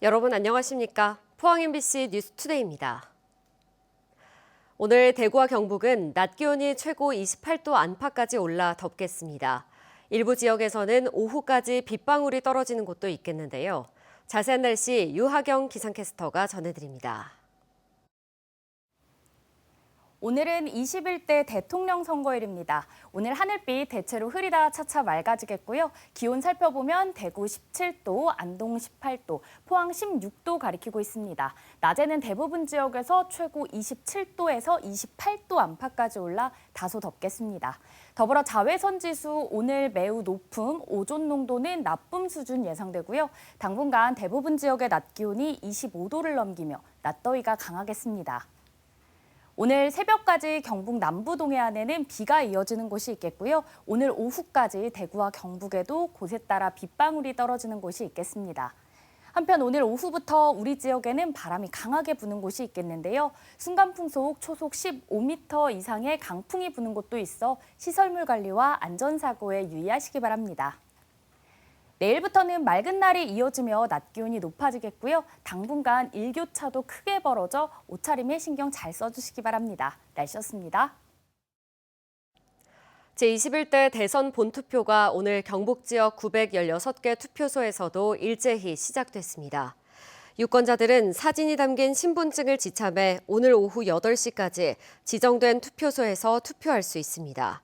여러분 안녕하십니까? 포항 MBC 뉴스투데이입니다. 오늘 대구와 경북은 낮 기온이 최고 28도 안팎까지 올라 덥겠습니다. 일부 지역에서는 오후까지 빗방울이 떨어지는 곳도 있겠는데요. 자세한 날씨 유하경 기상캐스터가 전해드립니다. 오늘은 21대 대통령 선거일입니다. 오늘 하늘빛 대체로 흐리다 차차 맑아지겠고요. 기온 살펴보면 대구 17도, 안동 18도, 포항 16도 가리키고 있습니다. 낮에는 대부분 지역에서 최고 27도에서 28도 안팎까지 올라 다소 덥겠습니다. 더불어 자외선 지수 오늘 매우 높음, 오존 농도는 나쁨 수준 예상되고요. 당분간 대부분 지역의 낮 기온이 25도를 넘기며 낮더위가 강하겠습니다. 오늘 새벽까지 경북 남부 동해안에는 비가 이어지는 곳이 있겠고요. 오늘 오후까지 대구와 경북에도 곳에 따라 빗방울이 떨어지는 곳이 있겠습니다. 한편 오늘 오후부터 우리 지역에는 바람이 강하게 부는 곳이 있겠는데요. 순간풍속 초속 15m 이상의 강풍이 부는 곳도 있어 시설물 관리와 안전사고에 유의하시기 바랍니다. 내일부터는 맑은 날이 이어지며 낮 기온이 높아지겠고요. 당분간 일교차도 크게 벌어져 옷차림에 신경 잘 써주시기 바랍니다. 날씨였습니다. 제21대 대선 본투표가 오늘 경북 지역 916개 투표소에서도 일제히 시작됐습니다. 유권자들은 사진이 담긴 신분증을 지참해 오늘 오후 8시까지 지정된 투표소에서 투표할 수 있습니다.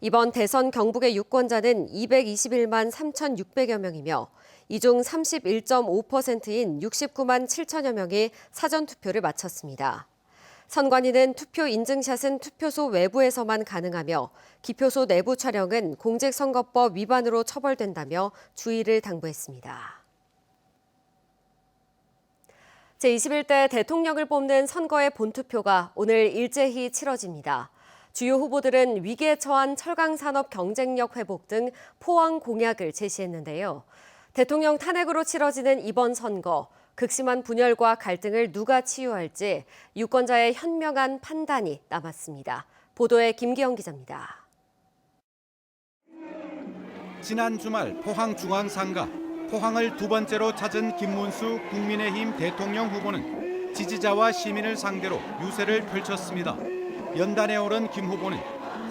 이번 대선 경북의 유권자는 221만 3,600여 명이며 이 중 31.5%인 69만 7천여 명이 사전투표를 마쳤습니다. 선관위는 투표 인증샷은 투표소 외부에서만 가능하며 기표소 내부 촬영은 공직선거법 위반으로 처벌된다며 주의를 당부했습니다. 제21대 대통령을 뽑는 선거의 본투표가 오늘 일제히 치러집니다. 주요 후보들은 위기에 처한 철강산업 경쟁력 회복 등 포항 공약을 제시했는데요. 대통령 탄핵으로 치러지는 이번 선거, 극심한 분열과 갈등을 누가 치유할지 유권자의 현명한 판단이 남았습니다. 보도에 김기영 기자입니다. 지난 주말 포항 중앙상가, 포항을 두 번째로 찾은 김문수 국민의힘 대통령 후보는 지지자와 시민을 상대로 유세를 펼쳤습니다. 연단에 오른 김 후보는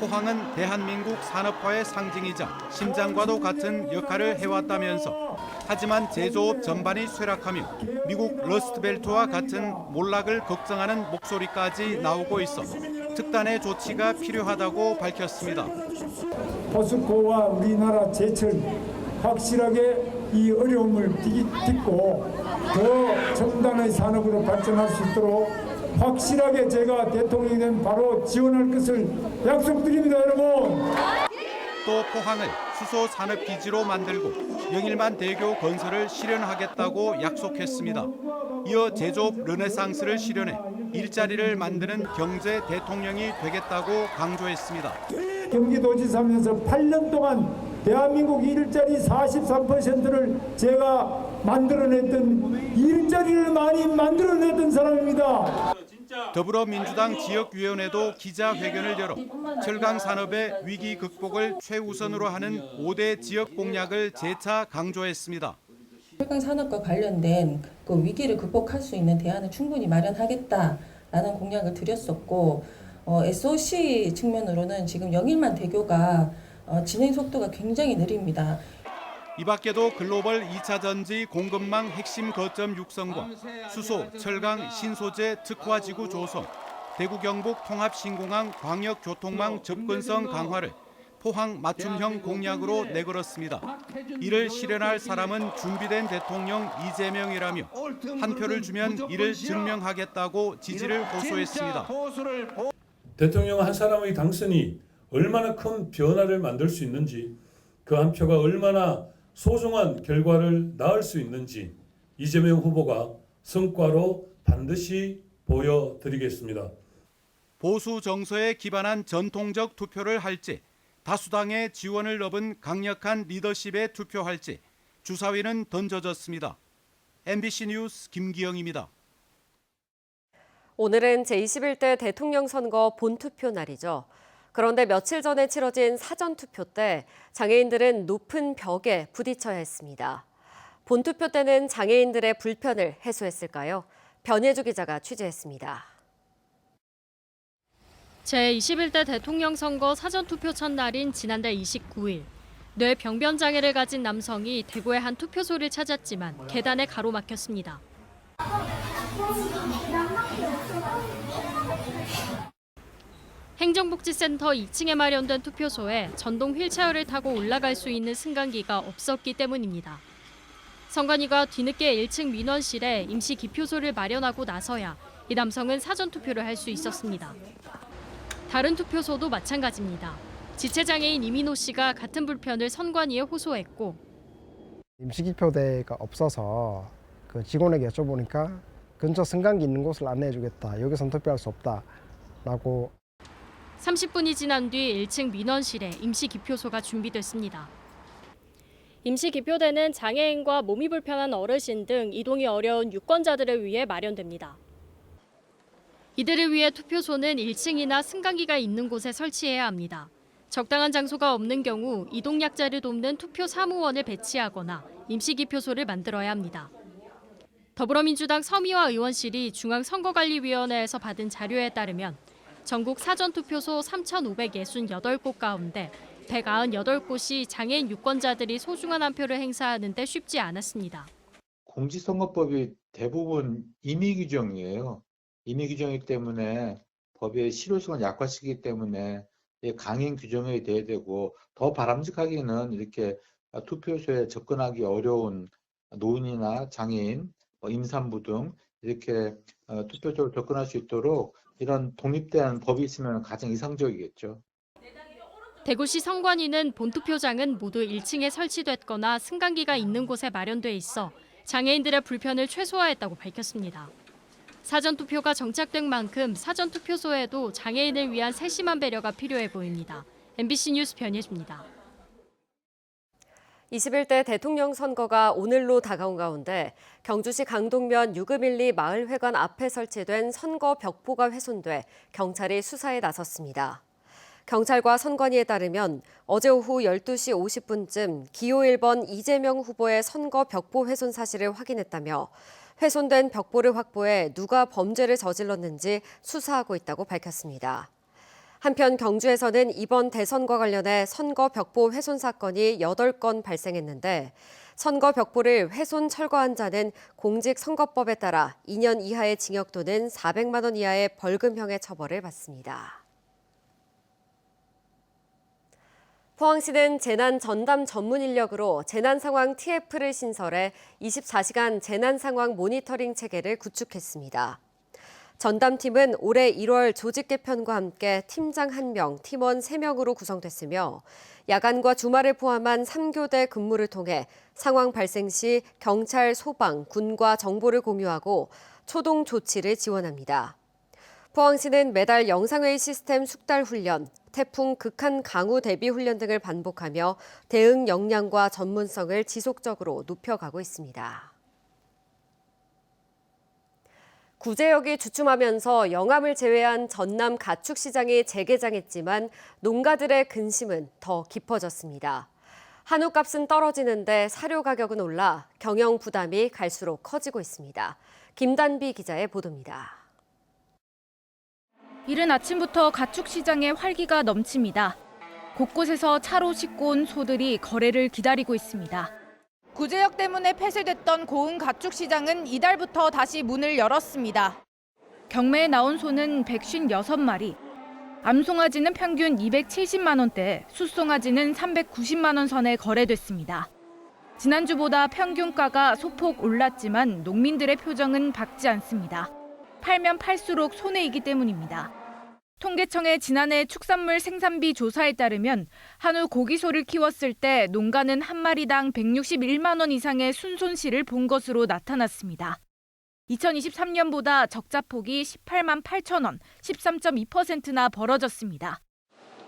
포항은 대한민국 산업화의 상징이자 심장과도 같은 역할을 해왔다면서 하지만 제조업 전반이 쇠락하며 미국 러스트벨트와 같은 몰락을 걱정하는 목소리까지 나오고 있어 특단의 조치가 필요하다고 밝혔습니다. 포스코와 우리나라 제철 확실하게 이 어려움을 딛고 더 첨단의 산업으로 발전할 수 있도록 확실하게 제가 대통령이 되면 바로 지원할 것을 약속드립니다, 여러분. 또 포항을 수소 산업기지로 만들고 영일만 대교 건설을 실현하겠다고 약속했습니다. 이어 제조업 르네상스를 실현해 일자리를 만드는 경제 대통령이 되겠다고 강조했습니다. 경기도지사면서 8년 동안 대한민국 일자리 43%를 제가 만들어냈던 일자리를 많이 만들어냈던 사람입니다. 더불어민주당 지역위원회도 기자회견을 열어 철강산업의 위기 극복을 최우선으로 하는 5대 지역 공약을 재차 강조했습니다. 철강산업과 관련된 그 위기를 극복할 수 있는 대안을 충분히 마련하겠다라는 공약을 드렸었고 SOC 측면으로는 지금 영일만 대교가 진행 속도가 굉장히 느립니다. 이 밖에도 글로벌 2차 전지 공급망 핵심 거점 육성과 수소, 철강, 신소재 특화지구 조성, 대구 경북 통합 신공항 광역교통망 접근성 강화를 포항 맞춤형 공약으로 내걸었습니다. 이를 실현할 사람은 준비된 대통령 이재명이라며 한 표를 주면 이를 증명하겠다고 지지를 호소했습니다. 대통령 한 사람의 당선이 얼마나 큰 변화를 만들 수 있는지, 그 한 표가 얼마나 소중한 결과를 낳을 수 있는지 이재명 후보가 성과로 반드시 보여드리겠습니다. 보수 정서에 기반한 전통적 투표를 할지, 다수당의 지원을 얻은 강력한 리더십에 투표할지 주사위는 던져졌습니다. MBC 뉴스 김기영입니다. 오늘은 제21대 대통령 선거 본투표 날이죠. 그런데 며칠 전에 치러진 사전투표 때 장애인들은 높은 벽에 부딪혀야 했습니다. 본투표 때는 장애인들의 불편을 해소했을까요? 변예주 기자가 취재했습니다. 제21대 대통령 선거 사전투표 첫날인 지난달 29일. 뇌병변 장애를 가진 남성이 대구의 한 투표소를 찾았지만 계단에 가로막혔습니다. 행정복지센터 2층에 마련된 투표소에 전동 휠체어를 타고 올라갈 수 있는 승강기가 없었기 때문입니다. 선관위가 뒤늦게 1층 민원실에 임시 기표소를 마련하고 나서야 이 남성은 사전투표를 할 수 있었습니다. 다른 투표소도 마찬가지입니다. 지체장애인 이민호 씨가 같은 불편을 선관위에 호소했고 임시기표대가 없어서 그 직원에게 여쭤보니까 근처 승강기 있는 곳을 안내해주겠다. 여기선 투표할 수 없다라고. 30분이 지난 뒤 1층 민원실에 임시기표소가 준비됐습니다. 임시기표대는 장애인과 몸이 불편한 어르신 등 이동이 어려운 유권자들을 위해 마련됩니다. 이들을 위해 투표소는 1층이나 승강기가 있는 곳에 설치해야 합니다. 적당한 장소가 없는 경우 이동약자를 돕는 투표 사무원을 배치하거나 임시기표소를 만들어야 합니다. 더불어민주당 서미화 의원실이 중앙선거관리위원회에서 받은 자료에 따르면 전국 사전투표소 3,568곳 가운데 198곳이 장애인 유권자들이 소중한 한 표를 행사하는 데 쉽지 않았습니다. 공직선거법이 대부분 임의 규정이에요. 임의 규정이기 때문에 법의 실효성을 약화시키기 때문에 강행 규정이 돼야 되고, 더 바람직하게는 이렇게 투표소에 접근하기 어려운 노인이나 장애인, 임산부 등 이렇게 투표소로 접근할 수 있도록 이런 독립된 법이 있으면 가장 이상적이겠죠. 대구시 선관위는 본투표장은 모두 1층에 설치됐거나 승강기가 있는 곳에 마련돼 있어 장애인들의 불편을 최소화했다고 밝혔습니다. 사전투표가 정착된 만큼 사전투표소에도 장애인을 위한 세심한 배려가 필요해 보입니다. MBC 뉴스 변예주입니다. 21대 대통령 선거가 오늘로 다가온 가운데 경주시 강동면 유금일리 마을회관 앞에 설치된 선거 벽보가 훼손돼 경찰이 수사에 나섰습니다. 경찰과 선관위에 따르면 어제 오후 12시 50분쯤 기호 1번 이재명 후보의 선거 벽보 훼손 사실을 확인했다며 훼손된 벽보를 확보해 누가 범죄를 저질렀는지 수사하고 있다고 밝혔습니다. 한편 경주에서는 이번 대선과 관련해 선거 벽보 훼손 사건이 8건 발생했는데 선거 벽보를 훼손 철거한 자는 공직선거법에 따라 2년 이하의 징역 또는 400만 원 이하의 벌금형의 처벌을 받습니다. 포항시는 재난 전담 전문 인력으로 재난 상황 TF를 신설해 24시간 재난 상황 모니터링 체계를 구축했습니다. 전담팀은 올해 1월 조직 개편과 함께 팀장 1명, 팀원 3명으로 구성됐으며 야간과 주말을 포함한 3교대 근무를 통해 상황 발생 시 경찰, 소방, 군과 정보를 공유하고 초동 조치를 지원합니다. 포항시는 매달 영상회의 시스템 숙달 훈련, 태풍 극한 강우 대비 훈련 등을 반복하며 대응 역량과 전문성을 지속적으로 높여가고 있습니다. 구제역이 주춤하면서 영암을 제외한 전남 가축시장이 재개장했지만 농가들의 근심은 더 깊어졌습니다. 한우값은 떨어지는데 사료 가격은 올라 경영 부담이 갈수록 커지고 있습니다. 김단비 기자의 보도입니다. 이른 아침부터 가축시장에 활기가 넘칩니다. 곳곳에서 차로 싣고 온 소들이 거래를 기다리고 있습니다. 구제역 때문에 폐쇄됐던 고흥 가축시장은 이달부터 다시 문을 열었습니다. 경매에 나온 소는 156마리. 암송아지는 평균 270만 원대, 숫송아지는 390만 원 선에 거래됐습니다. 지난주보다 평균가가 소폭 올랐지만 농민들의 표정은 밝지 않습니다. 팔면 팔수록 손해이기 때문입니다. 통계청의 지난해 축산물 생산비 조사에 따르면 한우 고기소를 키웠을 때 농가는 한 마리당 161만 원 이상의 순손실을 본 것으로 나타났습니다. 2023년보다 적자폭이 18만 8천 원, 13.2%나 벌어졌습니다.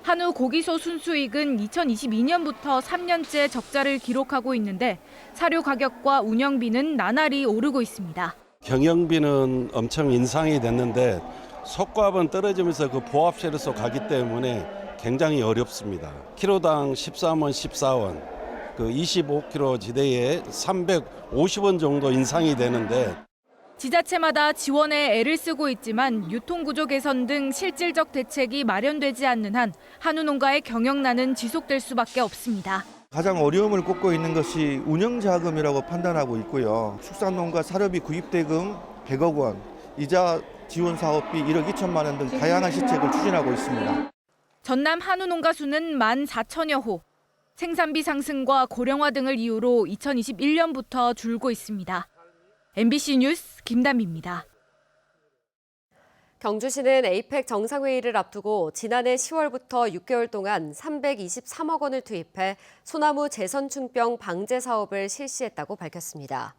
한우 고기소 순수익은 2022년부터 3년째 적자를 기록하고 있는데 사료 가격과 운영비는 나날이 오르고 있습니다. 경영비는 엄청 인상이 됐는데 속값은 떨어지면서 그 보합세로서 가기 때문에 굉장히 어렵습니다. 키로당 13원, 14원. 그 25km 지대에 350원 정도 인상이 되는데 지자체마다 지원에 애를 쓰고 있지만 유통구조 개선 등 실질적 대책이 마련되지 않는 한 한우 농가의 경영난은 지속될 수밖에 없습니다. 가장 어려움을 꼽고 있는 것이 운영자금이라고 판단하고 있고요. 축산농가 사료비 구입대금 100억 원, 이자 지원 사업비 1억 2천만 원 등 다양한 시책을 추진하고 있습니다. 전남 한우 농가 수는 14,000여 호. 생산비 상승과 고령화 등을 이유로 2021년부터 줄고 있습니다. MBC 뉴스 김담비입니다. 경주시는 에이펙 정상회의를 앞두고 지난해 10월부터 6개월 동안 323억 원을 투입해 소나무 재선충병 방제 사업을 실시했다고 밝혔습니다.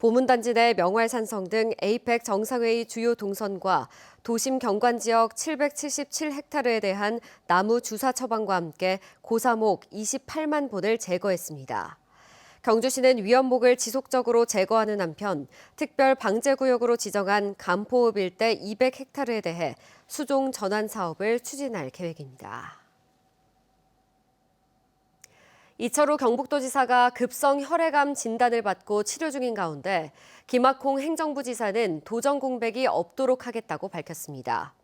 보문단지 내 명활산성 등 에이펙 정상회의 주요 동선과 도심 경관 지역 777헥타르에 대한 나무 주사 처방과 함께 고사목 28만 본을 제거했습니다. 경주시는 위험목을 지속적으로 제거하는 한편 특별 방제구역으로 지정한 간포읍 일대 200헥타르에 대해 수종 전환 사업을 추진할 계획입니다. 이철우 경북도지사가 급성 혈액암 진단을 받고 치료 중인 가운데 김학홍 행정부지사는 도정 공백이 없도록 하겠다고 밝혔습니다.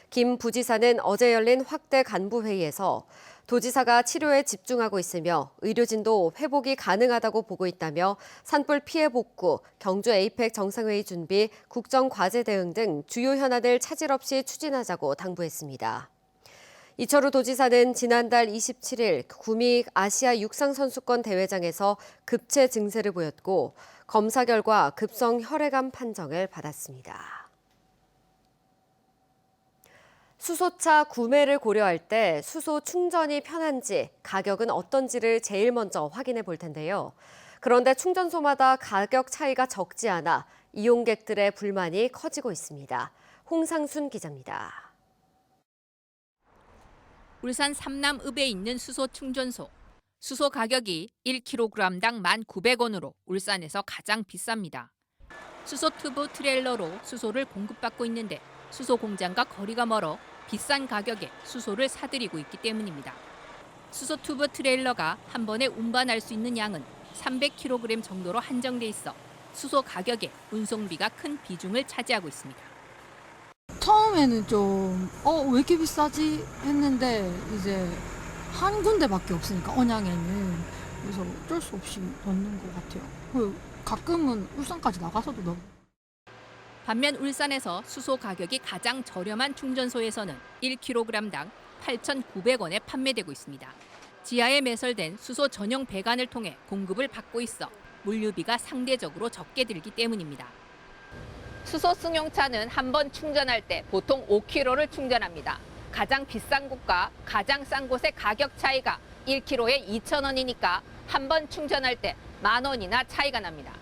김 부지사는 어제 열린 확대 간부회의에서 도지사가 치료에 집중하고 있으며 의료진도 회복이 가능하다고 보고 있다며 산불 피해 복구, 경주 에이펙 정상회의 준비, 국정과제 대응 등 주요 현안을 차질 없이 추진하자고 당부했습니다. 이철우 도지사는 지난달 27일 구미 아시아 육상선수권 대회장에서 급체 증세를 보였고 검사 결과 급성 혈액암 판정을 받았습니다. 수소차 구매를 고려할 때 수소 충전이 편한지 가격은 어떤지를 제일 먼저 확인해 볼 텐데요. 그런데 충전소마다 가격 차이가 적지 않아 이용객들의 불만이 커지고 있습니다. 홍상순 기자입니다. 울산 삼남읍에 있는 수소 충전소. 수소 가격이 1kg당 1,900원으로 울산에서 가장 비쌉니다. 수소 튜브 트레일러로 수소를 공급받고 있는데 수소 공장과 거리가 멀어 비싼 가격에 수소를 사들이고 있기 때문입니다. 수소 튜브 트레일러가 한 번에 운반할 수 있는 양은 300kg 정도로 한정돼 있어 수소 가격에 운송비가 큰 비중을 차지하고 있습니다. 처음에는 좀 왜 이렇게 비싸지 했는데 이제 한 군데밖에 없으니까 언양에는 그래서 어쩔 수 없이 넣는 것 같아요. 가끔은 울산까지 나가서도 넣어요. 반면 울산에서 수소 가격이 가장 저렴한 충전소에서는 1kg당 8,900원에 판매되고 있습니다. 지하에 매설된 수소 전용 배관을 통해 공급을 받고 있어 물류비가 상대적으로 적게 들기 때문입니다. 수소 승용차는 한 번 충전할 때 보통 5kg를 충전합니다. 가장 비싼 곳과 가장 싼 곳의 가격 차이가 1kg에 2,000원이니까 한 번 충전할 때 10,000원이나 차이가 납니다.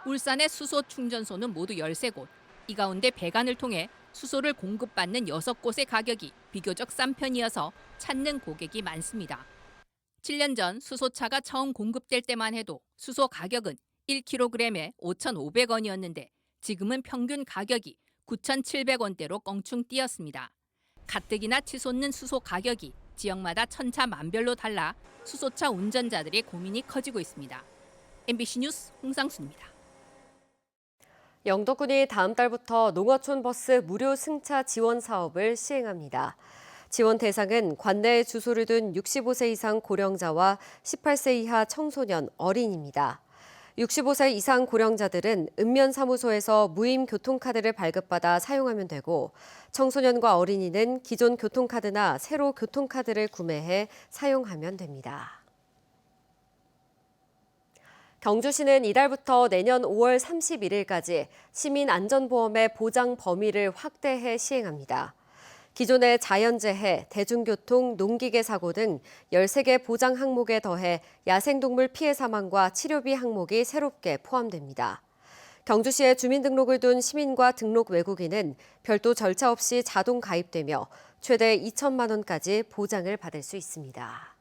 울산의 수소 충전소는 모두 13곳. 이 가운데 배관을 통해 수소를 공급받는 6곳의 가격이 비교적 싼 편이어서 찾는 고객이 많습니다. 7년 전 수소차가 처음 공급될 때만 해도 수소 가격은 1kg에 5,500원이었는데 지금은 평균 가격이 9,700원대로 껑충 뛰었습니다. 가뜩이나 치솟는 수소 가격이 지역마다 천차만별로 달라 수소차 운전자들의 고민이 커지고 있습니다. MBC 뉴스 홍상순입니다. 영도군이 다음 달부터 농어촌 버스 무료 승차 지원 사업을 시행합니다. 지원 대상은 관내에 주소를 둔 65세 이상 고령자와 18세 이하 청소년, 어린입니다. 65세 이상 고령자들은 읍면사무소에서 무임 교통카드를 발급받아 사용하면 되고 청소년과 어린이는 기존 교통카드나 새로 교통카드를 구매해 사용하면 됩니다. 경주시는 이달부터 내년 5월 31일까지 시민안전보험의 보장 범위를 확대해 시행합니다. 기존의 자연재해, 대중교통, 농기계 사고 등 13개 보장 항목에 더해 야생동물 피해 사망과 치료비 항목이 새롭게 포함됩니다. 경주시에 주민등록을 둔 시민과 등록 외국인은 별도 절차 없이 자동 가입되며 최대 2천만 원까지 보장을 받을 수 있습니다.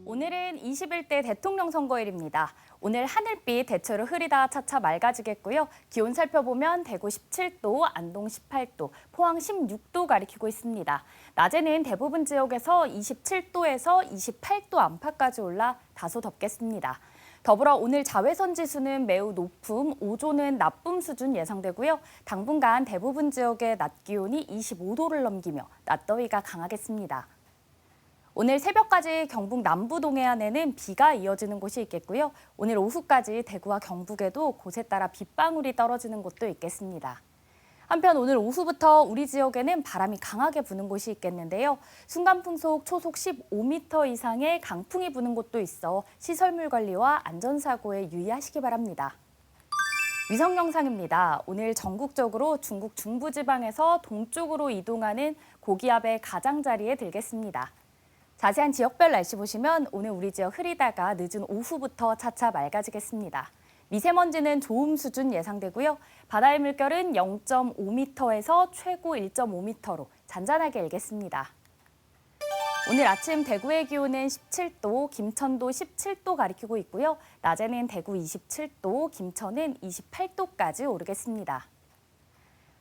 오늘은 21대 대통령 선거일입니다. 오늘 하늘빛 대체로 흐리다 차차 맑아지겠고요. 기온 살펴보면 대구 17도, 안동 18도, 포항 16도 가리키고 있습니다. 낮에는 대부분 지역에서 27도에서 28도 안팎까지 올라 다소 덥겠습니다. 더불어 오늘 자외선 지수는 매우 높음, 오존은 나쁨 수준 예상되고요. 당분간 대부분 지역의 낮 기온이 25도를 넘기며 낮더위가 강하겠습니다. 오늘 새벽까지 경북 남부 동해안에는 비가 이어지는 곳이 있겠고요. 오늘 오후까지 대구와 경북에도 곳에 따라 빗방울이 떨어지는 곳도 있겠습니다. 한편 오늘 오후부터 우리 지역에는 바람이 강하게 부는 곳이 있겠는데요. 순간풍속 초속 15m 이상의 강풍이 부는 곳도 있어 시설물 관리와 안전사고에 유의하시기 바랍니다. 위성 영상입니다. 오늘 전국적으로 중국 중부지방에서 동쪽으로 이동하는 고기압의 가장자리에 들겠습니다. 자세한 지역별 날씨 보시면 오늘 우리 지역 흐리다가 늦은 오후부터 차차 맑아지겠습니다. 미세먼지는 좋음 수준 예상되고요. 바다의 물결은 0.5m에서 최고 1.5m로 잔잔하게 일겠습니다. 오늘 아침 대구의 기온은 17도, 김천도 17도 가리키고 있고요. 낮에는 대구 27도, 김천은 28도까지 오르겠습니다.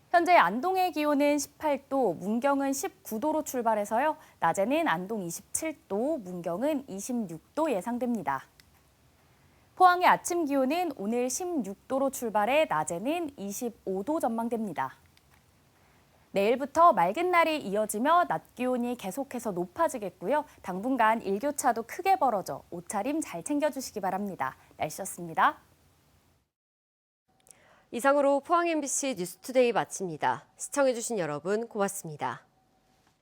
현재 안동의 기온은 18도, 문경은 19도로 출발해서요. 낮에는 안동 27도, 문경은 26도 예상됩니다. 포항의 아침 기온은 오늘 16도로 출발해 낮에는 25도 전망됩니다. 내일부터 맑은 날이 이어지며 낮 기온이 계속해서 높아지겠고요. 당분간 일교차도 크게 벌어져 옷차림 잘 챙겨주시기 바랍니다. 날씨였습니다. 이상으로 포항 MBC 뉴스투데이 마칩니다. 시청해주신 여러분 고맙습니다.